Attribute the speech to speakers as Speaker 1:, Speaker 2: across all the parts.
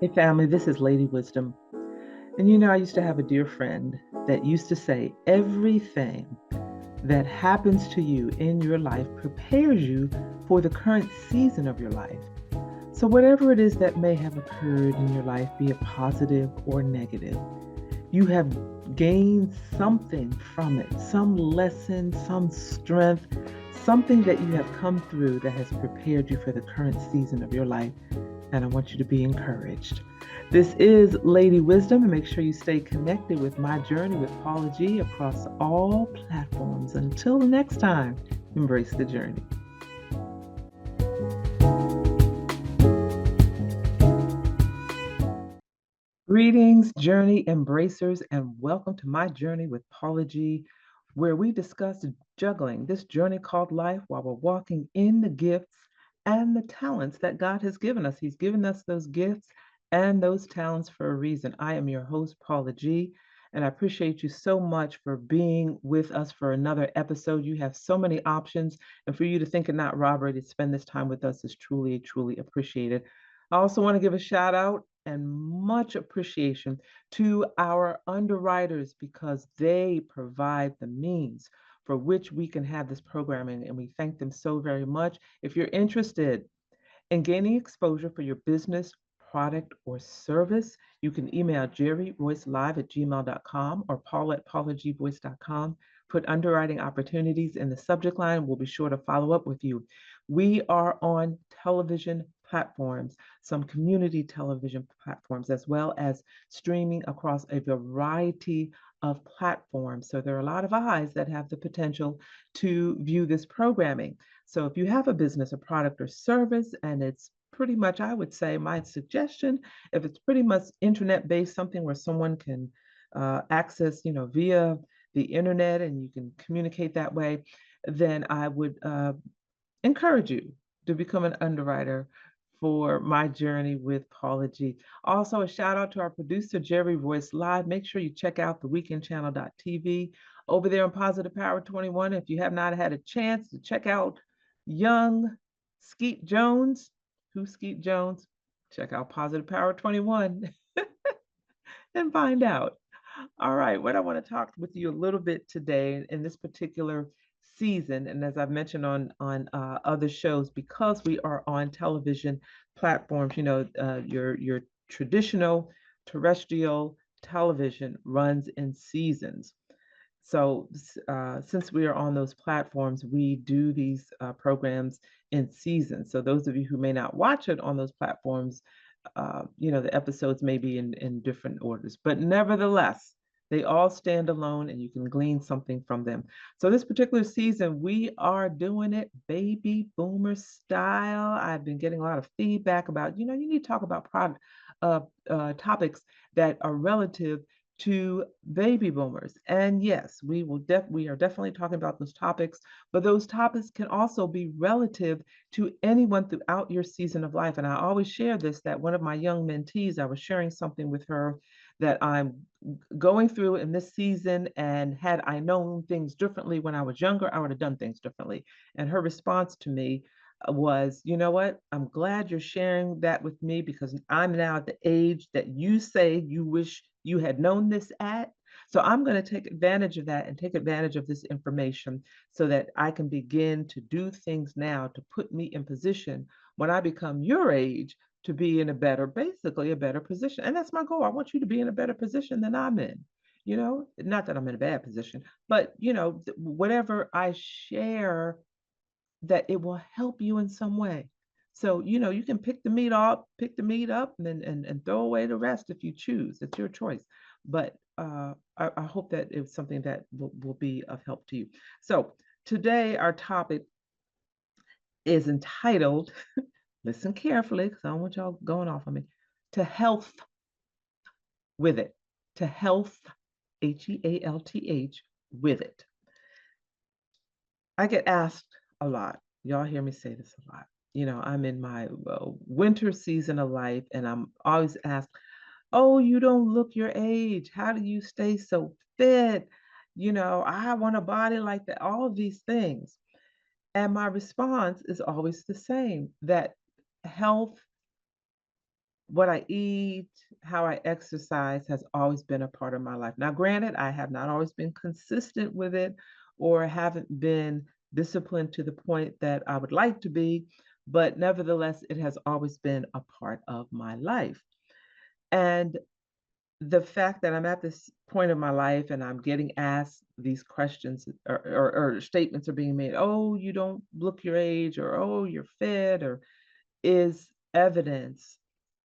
Speaker 1: Hey family, this is Lady Wisdom. And I used to have a dear friend that used to say everything that happens to you in your life prepares you for the current season of your life. So, whatever it is that may have occurred in your life, be it positive or negative, you have gained something from it, some lesson, some strength, something that you have come through that has prepared you for the current season of your life. And I want you to be encouraged. This is Lady Wisdom, and make sure you stay connected with my journey with Paula G across all platforms. Until next time, embrace the journey. Greetings, journey embracers, and welcome to my journey with Paula G, where we discuss juggling this journey called life while we're walking in the gifts and the talents that God has given us. He's given us those gifts and those talents for a reason. I am your host, Paula G, and I appreciate you so much for being with us for another episode. You have so many options, and for you to think it not robbery to spend this time with us is truly, truly appreciated. I also want to give a shout out and much appreciation to our underwriters because they provide the means for which we can have this programming, and we thank them so very much. If you're interested in gaining exposure for your business, product, or service, you can email jerryroycelive@gmail.com or paula@paulagvoice.com. Put underwriting opportunities in the subject line. We'll be sure to follow up with you. We are on television platforms, some community television platforms, as well as streaming across a variety of platforms. So there are a lot of eyes that have the potential to view this programming. So if you have a business, a product, or service, and it's pretty much, I would say, my suggestion, if it's pretty much internet-based, something where someone can access, via the internet and you can communicate that way, then I would encourage you to become an underwriter for my journey with Paula G. Also, a shout out to our producer, Jerry Voice Live. Make sure you check out the weekendchannel.tv over there on Positive Power 21. If you have not had a chance to check out young Skeet Jones, who's Skeet Jones? Check out Positive Power 21 and find out. All right, what I want to talk with you a little bit today in this particular season, and as I've mentioned on other shows, because we are on television platforms, your traditional terrestrial television runs in seasons. So since we are on those platforms, we do these programs in seasons. So those of you who may not watch it on those platforms, the episodes may be in different orders, but nevertheless, they all stand alone and you can glean something from them. So this particular season, we are doing it baby boomer style. I've been getting a lot of feedback about, you need to talk about topics that are relative to baby boomers. And yes, we are definitely talking about those topics, but those topics can also be relative to anyone throughout your season of life. And I always share this, that one of my young mentees, I was sharing something with her that I'm going through in this season. And had I known things differently when I was younger, I would have done things differently. And her response to me was, you know what? I'm glad you're sharing that with me because I'm now at the age that you say you wish you had known this at. So I'm going to take advantage of that and take advantage of this information so that I can begin to do things now to put me in position when I become your age to be in basically a better position. And that's my goal. I want you to be in a better position than I'm in. Not that I'm in a bad position, but whatever I share, that it will help you in some way. So, you can pick the meat up and throw away the rest if you choose. It's your choice. But I hope that it's something that will be of help to you. So today our topic is entitled, listen carefully, because I don't want y'all going off on me, to health with it. To health, HEALTH, with it. I get asked a lot. Y'all hear me say this a lot. I'm in my winter season of life, and I'm always asked, "Oh, you don't look your age. How do you stay so fit? I want a body like that." All of these things. And my response is always the same, that health what I eat, how I exercise has always been a part of my life. Now, granted, I have not always been consistent with it or haven't been disciplined to the point that I would like to be, but nevertheless, it has always been a part of my life. And the fact that I'm at this point of my life and I'm getting asked these questions or statements are being made, oh, you don't look your age, or oh, you're fit, or is evidence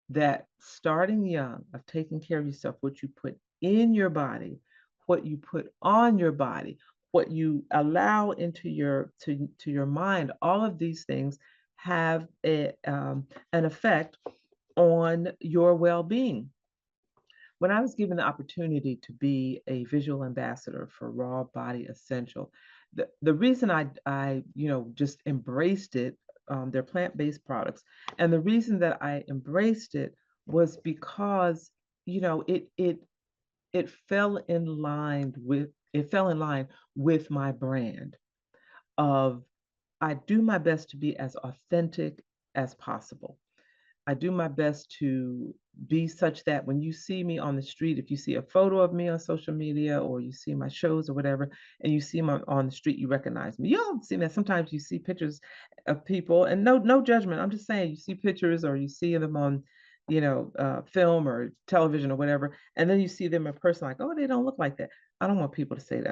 Speaker 1: that starting young of taking care of yourself, what you put in your body, what you put on your body, what you allow into to your mind, all of these things have an effect on your well-being. When I was given the opportunity to be a visual ambassador for Raw Body Essential, the reason I just embraced it, they're plant-based products, and the reason that I embraced it was because it fell in line with my brand of I do my best to be as authentic as possible. I do my best to be such that when you see me on the street, if you see a photo of me on social media or you see my shows or whatever, and you see me on the street, you recognize me. You all see that sometimes you see pictures of people, and no judgment. I'm just saying you see pictures or you see them on, film or television or whatever, and then you see them in person, like, oh, they don't look like that. I don't want people to say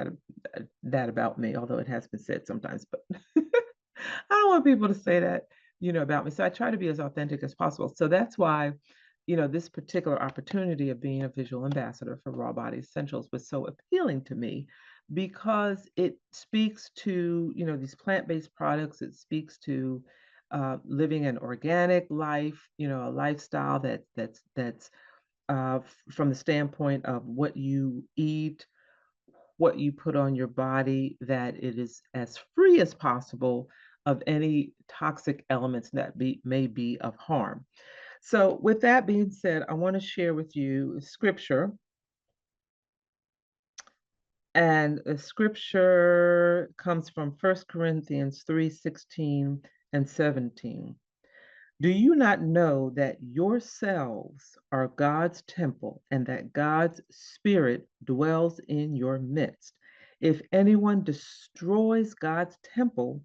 Speaker 1: that about me, although it has been said sometimes, but I don't want people to say that, about me. So I try to be as authentic as possible. So that's why, this particular opportunity of being a visual ambassador for Raw Body Essentials was so appealing to me because it speaks to, these plant-based products. It speaks to living an organic life, a lifestyle that's from the standpoint of what you eat, what you put on your body, that it is as free as possible of any toxic elements that may be of harm. So, with that being said, I want to share with you scripture. And the scripture comes from 1 Corinthians 3:16 and 17. Do you not know that yourselves are God's temple and that God's Spirit dwells in your midst? If anyone destroys God's temple,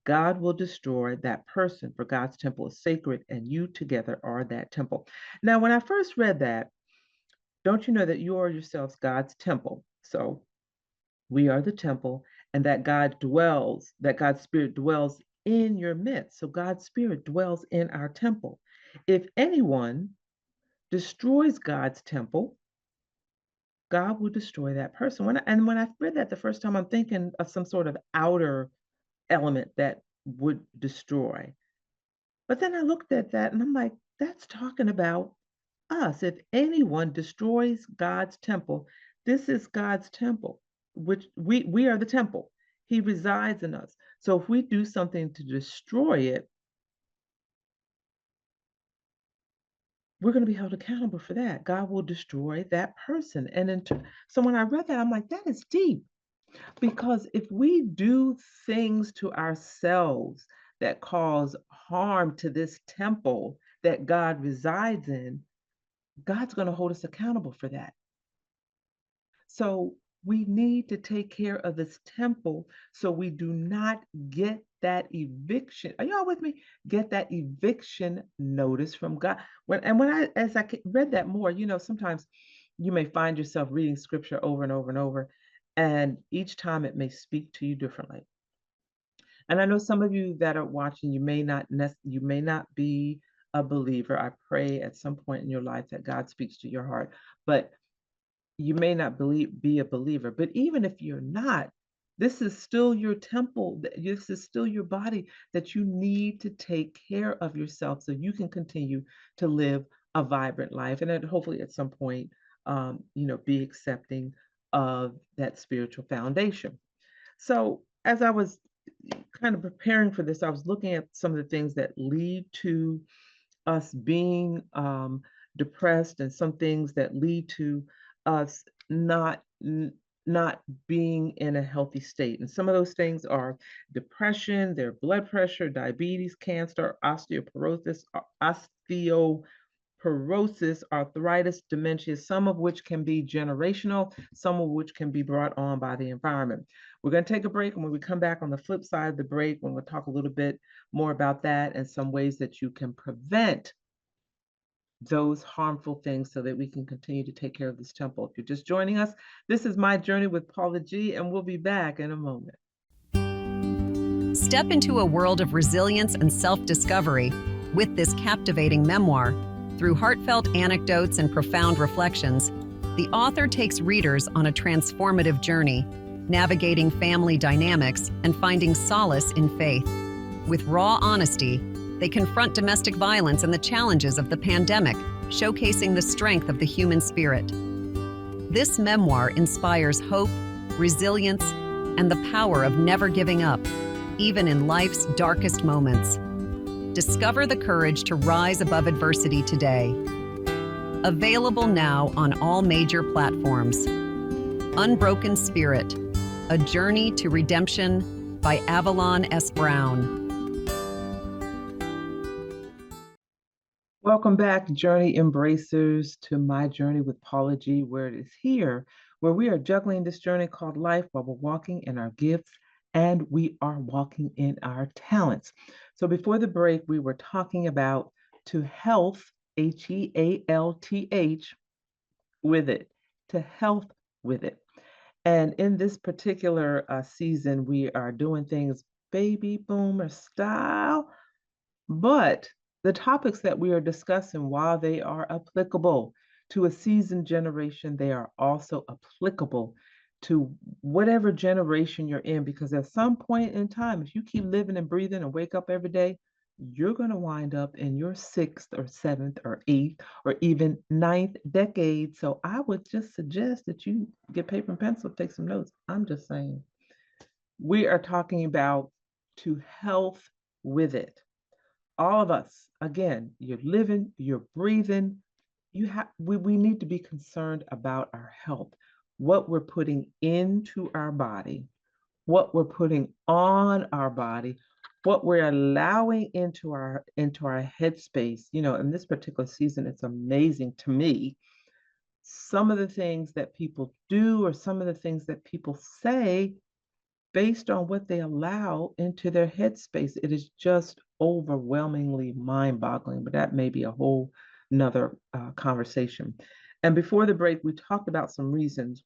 Speaker 1: God will destroy that person, for God's temple is sacred and you together are that temple. Now, when I first read that, don't you know that you are yourselves God's temple? So we are the temple, and that God's Spirit dwells in your midst. So God's Spirit dwells in our temple. If anyone destroys God's temple, God will destroy that person. When I read that the first time, I'm thinking of some sort of outer element that would destroy. But then I looked at that and I'm like, that's talking about us. If anyone destroys God's temple, this is God's temple, which we are the temple. He resides in us. So if we do something to destroy it, we're going to be held accountable for that. God will destroy that person. So when I read that, I'm like, that is deep. Because if we do things to ourselves that cause harm to this temple that God resides in, God's going to hold us accountable for that. So we need to take care of this temple so we do not get that eviction. Are y'all with me? Get that eviction notice from God. As I read that more, sometimes you may find yourself reading scripture over and over and over, and each time it may speak to you differently. And I know some of you that are watching, you may not be a believer. I pray at some point in your life that God speaks to your heart, but you may not be a believer. But even if you're not, this is still your temple. This is still your body that you need to take care of yourself so you can continue to live a vibrant life, and then hopefully at some point, be accepting of that spiritual foundation. So as I was kind of preparing for this, I was looking at some of the things that lead to us being depressed, and some things that lead to us not being in a healthy state. And some of those things are depression, their blood pressure, diabetes, cancer, osteoporosis, osteoporosis, arthritis, dementia, some of which can be generational, some of which can be brought on by the environment. We're going to take a break, and when we come back on the flip side of the break, we'll talk a little bit more about that and some ways that you can prevent those harmful things so that we can continue to take care of this temple. If you're just joining us, this is My Journey with Paula G, and we'll be back in a moment.
Speaker 2: Step into a world of resilience and self-discovery with this captivating memoir. Through heartfelt anecdotes and profound reflections, the author takes readers on a transformative journey, navigating family dynamics and finding solace in faith. With raw honesty, they confront domestic violence and the challenges of the pandemic, showcasing the strength of the human spirit. This memoir inspires hope, resilience, and the power of never giving up, even in life's darkest moments. Discover the courage to rise above adversity today. Available now on all major platforms. Unbroken Spirit, A Journey to Redemption by Avalon S. Brown.
Speaker 1: Welcome back, Journey Embracers, to My Journey with Paula G, where it is here, where we are juggling this journey called life while we're walking in our gifts and we are walking in our talents. So before the break, we were talking about to health, Health, with it, to health with it. And in this particular season, we are doing things baby boomer style, but the topics that we are discussing, while they are applicable to a seasoned generation, they are also applicable to whatever generation you're in, because at some point in time, if you keep living and breathing and wake up every day, you're going to wind up in your sixth or seventh or eighth or even ninth decade. So I would just suggest that you get paper and pencil, take some notes. I'm just saying. We are talking about to health with it. All of us, again, you're living, you're breathing. We need to be concerned about our health, what we're putting into our body, what we're putting on our body, what we're allowing into our headspace. In this particular season, it's amazing to me some of the things that people do or some of the things that people say based on what they allow into their headspace. It is just overwhelmingly mind-boggling, but that may be a whole nother conversation. And before the break, we talked about some reasons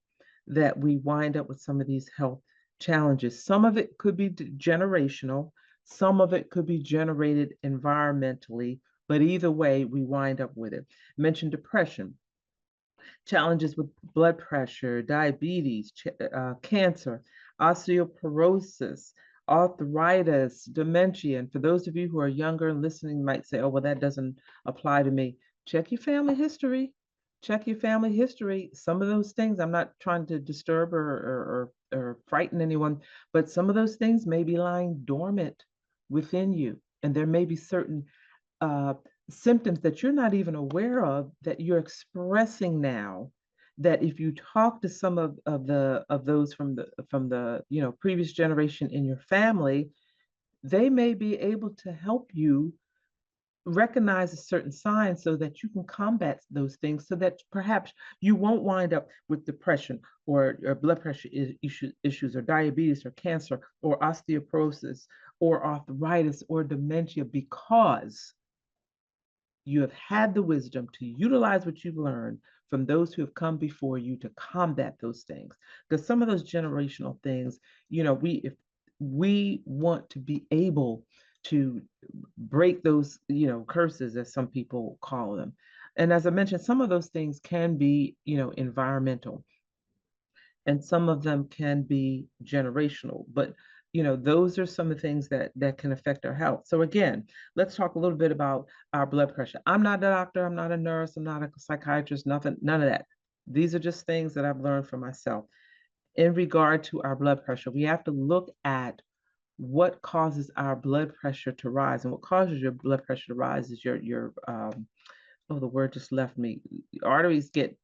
Speaker 1: that we wind up with some of these health challenges. Some of it could be generational, some of it could be generated environmentally, but either way, we wind up with it. I mentioned depression, challenges with blood pressure, diabetes, cancer, osteoporosis, arthritis, dementia. And for those of you who are younger and listening might say, oh, well, that doesn't apply to me. Check your family history. Check your family history. Some of those things, I'm not trying to disturb or frighten anyone, but some of those things may be lying dormant within you. And there may be certain symptoms that you're not even aware of that you're expressing now, that if you talk to some of those from the previous generation in your family, they may be able to help you recognize a certain sign so that you can combat those things, so that perhaps you won't wind up with depression or blood pressure issues or diabetes or cancer or osteoporosis or arthritis or dementia, because you have had the wisdom to utilize what you've learned from those who have come before you to combat those things. Because some of those generational things, if we want to be able to break those, curses, as some people call them. And as I mentioned, some of those things can be, environmental, and some of them can be generational. But those are some of the things that can affect our health. So again, let's talk a little bit about our blood pressure. I'm not a doctor, I'm not a nurse, I'm not a psychiatrist, none of that. These are just things that I've learned for myself. In regard to our blood pressure, we have to look at what causes our blood pressure to rise. And what causes your blood pressure to rise is your oh, the word just left me. Arteries get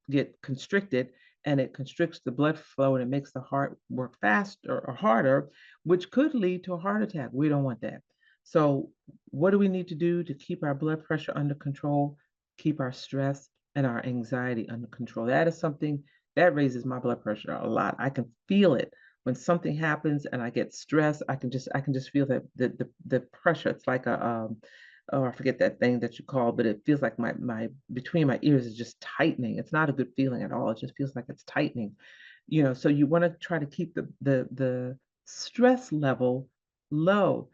Speaker 1: constricted, and it constricts the blood flow, and it makes the heart work faster or harder, which could lead to a heart attack. We don't want that. So what do we need to do to keep our blood pressure under control? keep our stress and our anxiety under control. That is something that raises my blood pressure a lot. I can feel it when something happens and I get stressed. I can just feel that the pressure. It's like a oh, I forget that thing that you call, but it feels like my between my ears is just tightening. It's not a good feeling at all. It just feels like it's tightening. So you want to try to keep the stress level low.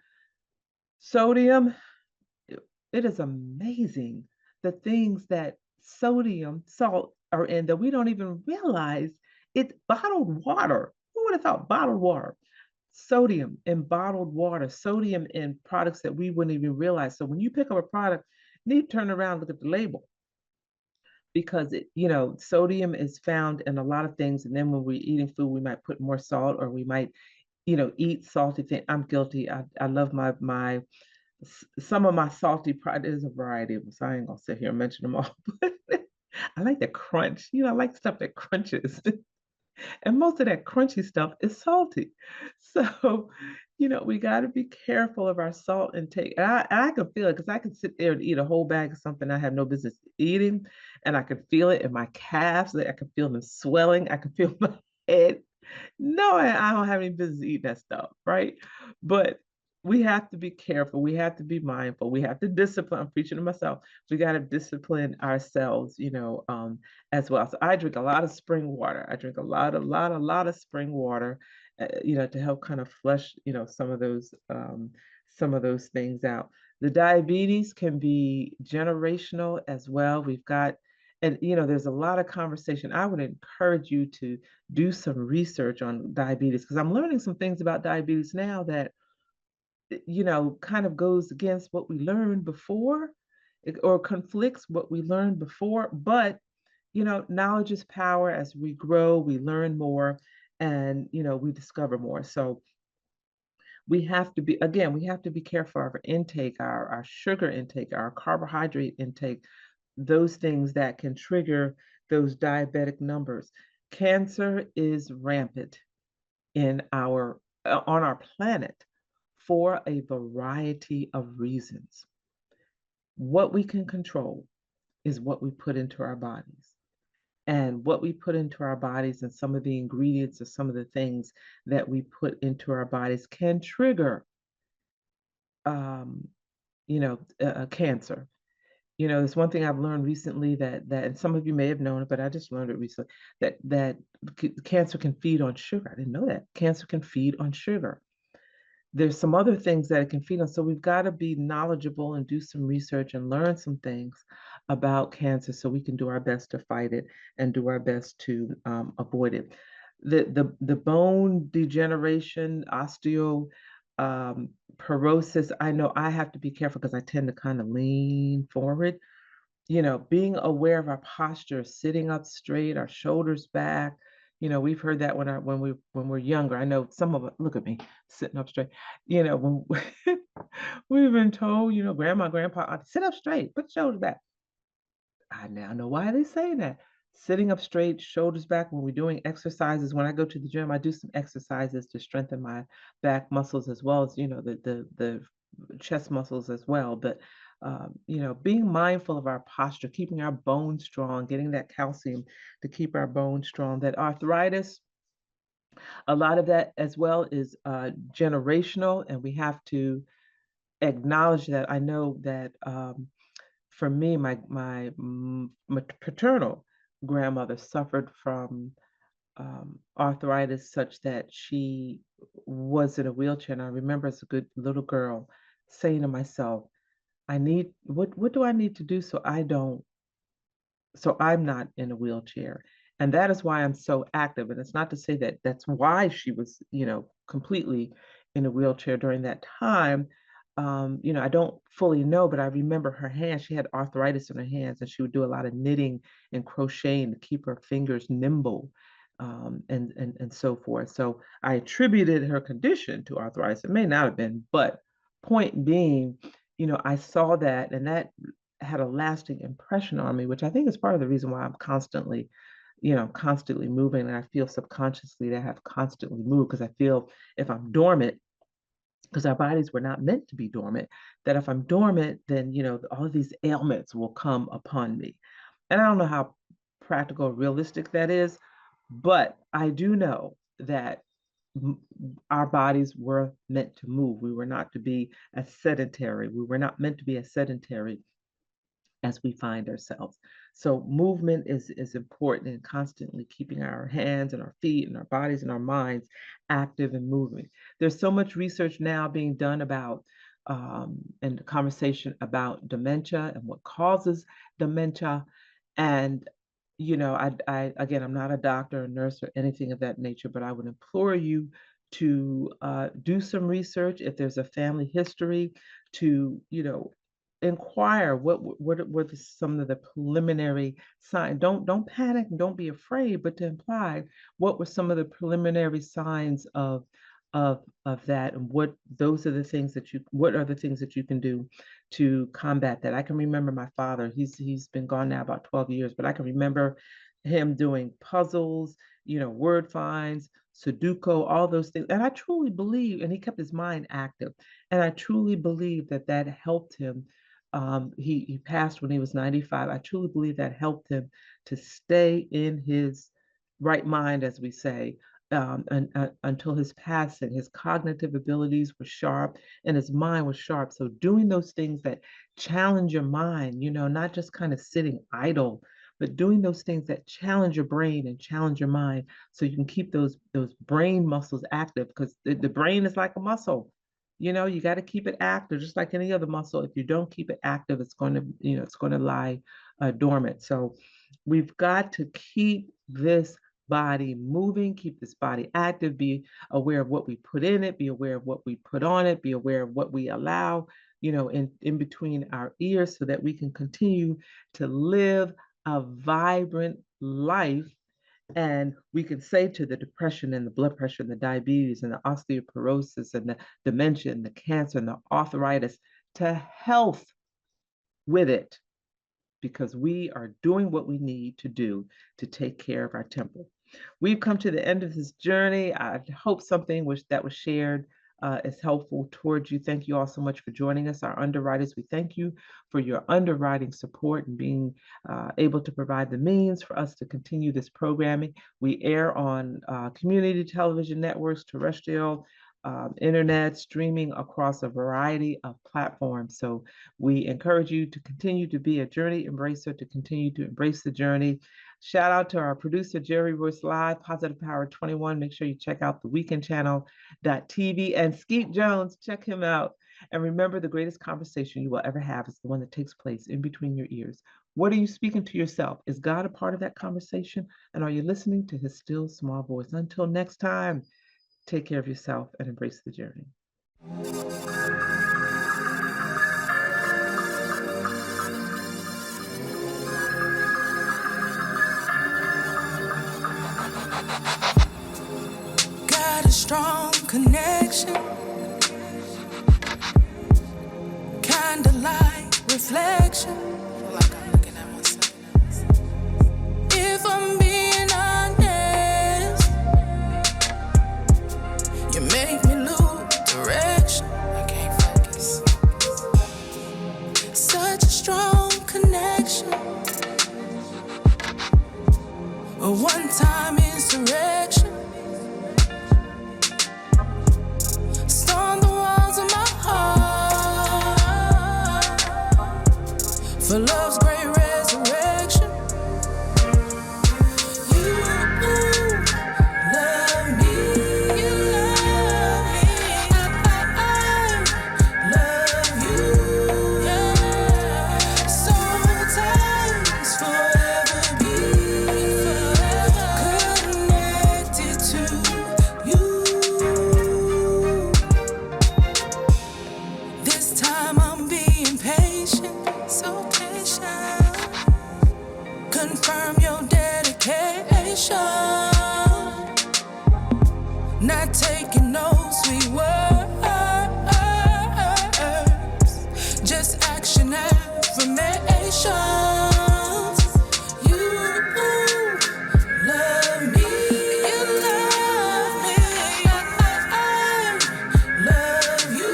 Speaker 1: Sodium, it it is amazing the things that sodium salt are in that we don't even realize. It's bottled water. Who would have thought bottled water? Sodium in bottled water, sodium in products that we wouldn't even realize. So when you pick up a product, you need to turn around and look at the label because sodium is found in a lot of things. And then when we're eating food, we might put more salt or we might, eat salty things. I'm guilty. I love my some of my salty product. There's a variety of them, so I ain't gonna sit here and mention them all. But I like the crunch. I like stuff that crunches. And most of that crunchy stuff is salty. So, we got to be careful of our salt intake. And I can feel it because I can sit there and eat a whole bag of something I have no business eating. And I can feel it in my calves. I can feel them swelling. I can feel my head. No, I don't have any business eating that stuff, right? But we have to be careful. We have to be mindful. We have to discipline. I'm preaching to myself. We got to discipline ourselves, as well. So I drink a lot of spring water. I drink a lot of spring water, to help kind of flush, some of those things out. The diabetes can be generational as well. And there's a lot of conversation. I would encourage you to do some research on diabetes because I'm learning some things about diabetes now that kind of goes against what we learned before or conflicts what we learned before. But, knowledge is power. As we grow, we learn more and, we discover more. So we have to be careful of our intake, our sugar intake, our carbohydrate intake, those things that can trigger those diabetic numbers. Cancer is rampant in our on our planet for a variety of reasons. What we can control is what we put into our bodies. And what we put into our bodies and some of the ingredients or some of the things that we put into our bodies can trigger um, cancer. There's one thing I've learned recently that and some of you may have known it, but I just learned it recently that cancer can feed on sugar. I didn't know that. Cancer can feed on sugar. There's some other things that it can feed on. So we've got to be knowledgeable and do some research and learn some things about cancer so we can do our best to fight it and do our best to avoid it. The bone degeneration, osteoporosis, I know I have to be careful because I tend to kind of lean forward. Being aware of our posture, sitting up straight, our shoulders back. We've heard that when we're younger. I know some of us, look at me, sitting up straight. When we've been told, grandma, grandpa, sit up straight, put your shoulders back. I now know why they say that. Sitting up straight, shoulders back when we're doing exercises. When I go to the gym, I do some exercises to strengthen my back muscles as well as, the chest muscles as well. But being mindful of our posture, keeping our bones strong, getting that calcium to keep our bones strong. That arthritis, a lot of that as well is generational, and we have to acknowledge that. I know that for me, my paternal grandmother suffered from arthritis such that she was in a wheelchair. And I remember as a good little girl saying to myself, what do I need to do so I'm not in a wheelchair? And that is why I'm so active. And it's not to say that that's why she was, completely in a wheelchair during that time. I don't fully know, but I remember her hands. She had arthritis in her hands, and she would do a lot of knitting and crocheting to keep her fingers nimble, and so forth. So I attributed her condition to arthritis. It may not have been, but point being, I saw that, and that had a lasting impression on me, which I think is part of the reason why I'm constantly moving, and I feel subconsciously that I have constantly moved because I feel if I'm dormant, because our bodies were not meant to be dormant, that if I'm dormant, then, all of these ailments will come upon me. And I don't know how practical, realistic that is, but I do know that our bodies were meant to move. We were not to be as sedentary. We were not meant to be as sedentary as we find ourselves. So movement is important, and constantly keeping our hands and our feet and our bodies and our minds active and moving. There's so much research now being done about and the conversation about dementia and what causes dementia. And I again, I'm not a doctor, a nurse, or anything of that nature, but I would implore you to do some research if there's a family history, to inquire what were some of the preliminary signs. Don't panic and don't be afraid, but to imply what were some of the preliminary signs of that, and what are the things that you can do to combat that. I can remember my father. He's been gone now about 12 years, but I can remember him doing puzzles, word finds, Sudoku, all those things. And I truly believe, and he kept his mind active. And I truly believe that that helped him. He passed when he was 95. I truly believe that helped him to stay in his right mind, as we say, until his passing. His cognitive abilities were sharp and his mind was sharp. So doing those things that challenge your mind, not just kind of sitting idle, but doing those things that challenge your brain and challenge your mind, so you can keep those brain muscles active, because the brain is like a muscle. You got to keep it active, just like any other muscle. If you don't keep it active, it's going to, it's going to lie dormant. So we've got to keep this body moving, keep this body active, be aware of what we put in it, be aware of what we put on it, be aware of what we allow, in between our ears, so that we can continue to live a vibrant life. And we can say to the depression and the blood pressure and the diabetes and the osteoporosis and the dementia and the cancer and the arthritis, to health with it, because we are doing what we need to do to take care of our temple. We've come to the end of this journey. I hope something that was shared is helpful towards you. Thank you all so much for joining us. Our underwriters, we thank you for your underwriting support and being able to provide the means for us to continue this programming. We air on community television networks, terrestrial, internet, streaming across a variety of platforms. So we encourage you to continue to be a journey embracer, to continue to embrace the journey. Shout out to our producer, Jerry Royce Live, Positive Power 21. Make sure you check out the Weekend Channel.tv, and Skeet Jones, check him out. And remember, the greatest conversation you will ever have is the one that takes place in between your ears. What are you speaking to yourself? Is God a part of that conversation? And are you listening to his still small voice? Until next time, take care of yourself and embrace the journey.
Speaker 3: Got a strong connection, kinda like reflection. Feel like I'm looking at myself. If I'm being honest, you make me lose direction. I can't focus. Such a strong connection. A one-time insurrection. Storm the walls of my heart for love's great resurrection. You love me. You love me. I love you. Yeah. Sometimes forever be connected to you. This time I'm being patient, so patient. Confirm your dedication. Not taking no sweet words, just action affirmations. You love me. You love me. I love you.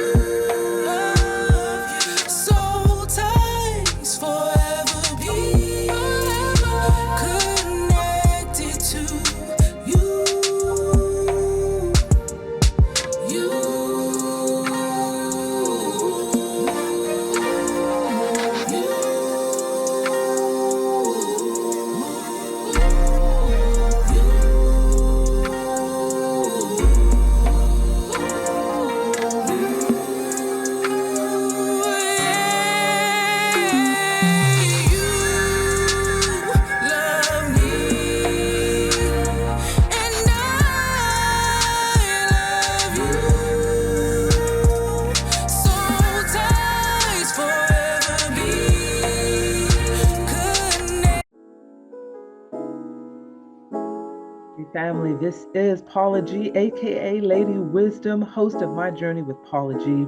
Speaker 1: family. This is Paula G, aka Lady Wisdom, host of My Journey with Paula G.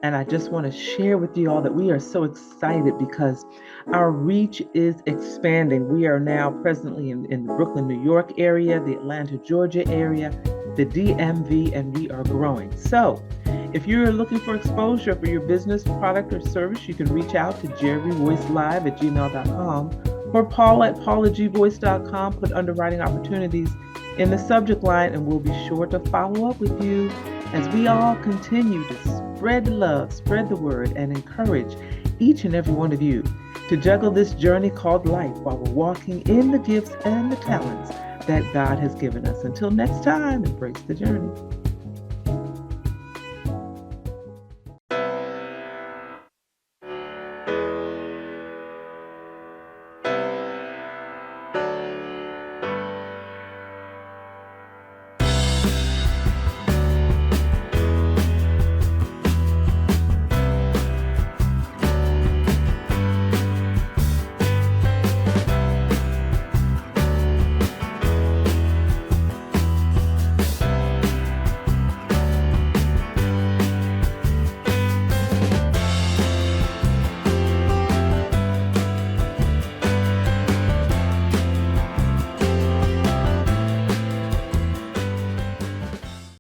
Speaker 1: And I just want to share with you all that we are so excited because our reach is expanding. We are now presently in the Brooklyn, New York area, the Atlanta, Georgia area, the DMV, and we are growing. So if you're looking for exposure for your business, product, or service, you can reach out to jerryvoicelive@gmail.com or Paula at paulagvoice.com. Put underwriting opportunities in the subject line, and we'll be sure to follow up with you as we all continue to spread love, spread the word, and encourage each and every one of you to juggle this journey called life while we're walking in the gifts and the talents that God has given us. Until next time, embrace the journey.